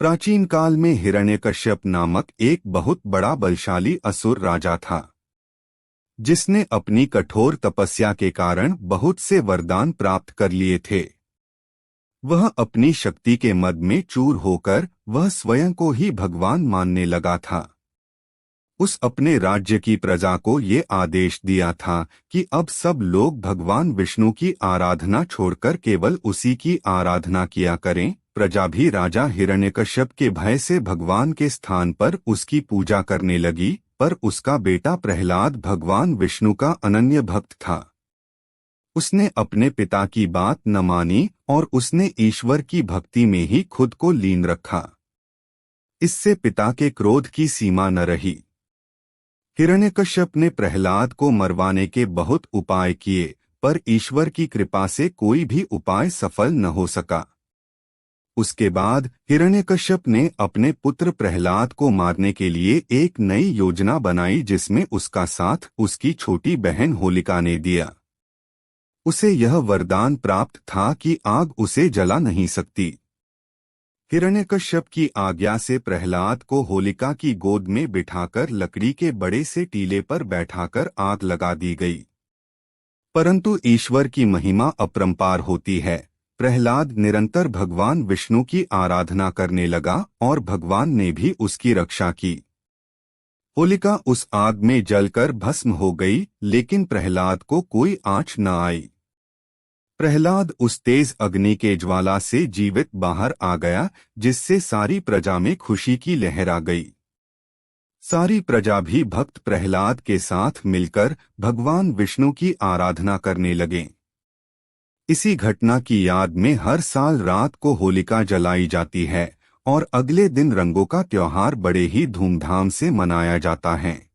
प्राचीन काल में हिरण्यकश्यप नामक एक बहुत बड़ा बलशाली असुर राजा था, जिसने अपनी कठोर तपस्या के कारण बहुत से वरदान प्राप्त कर लिए थे। वह अपनी शक्ति के मद में चूर होकर वह स्वयं को ही भगवान मानने लगा था। उस अपने राज्य की प्रजा को ये आदेश दिया था कि अब सब लोग भगवान विष्णु की आराधना छोड़कर केवल उसी की आराधना किया करें। प्रजा भी राजा हिरण्यकश्यप के भय से भगवान के स्थान पर उसकी पूजा करने लगी, पर उसका बेटा प्रहलाद भगवान विष्णु का अनन्य भक्त था। उसने अपने पिता की बात न मानी और उसने ईश्वर की भक्ति में ही खुद को लीन रखा। इससे पिता के क्रोध की सीमा न रही। हिरण्यकश्यप ने प्रहलाद को मरवाने के बहुत उपाय किए, पर ईश्वर की कृपा से कोई भी उपाय सफल न हो सका। उसके बाद हिरण्यकश्यप ने अपने पुत्र प्रहलाद को मारने के लिए एक नई योजना बनाई, जिसमें उसका साथ उसकी छोटी बहन होलिका ने दिया। उसे यह वरदान प्राप्त था कि आग उसे जला नहीं सकती। हिरण्यकश्यप की आज्ञा से प्रहलाद को होलिका की गोद में बिठाकर लकड़ी के बड़े से टीले पर बैठाकर आग लगा दी गई। परंतु ईश्वर की महिमा अपरंपार होती है। प्रहलाद निरंतर भगवान विष्णु की आराधना करने लगा और भगवान ने भी उसकी रक्षा की। होलिका उस आग में जलकर भस्म हो गई, लेकिन प्रहलाद को कोई आँच न आई। प्रहलाद उस तेज अग्नि के ज्वाला से जीवित बाहर आ गया, जिससे सारी प्रजा में खुशी की लहर आ गई। सारी प्रजा भी भक्त प्रहलाद के साथ मिलकर भगवान विष्णु की आराधना करने लगे। इसी घटना की याद में हर साल रात को होलिका जलाई जाती है और अगले दिन रंगों का त्योहार बड़े ही धूमधाम से मनाया जाता है।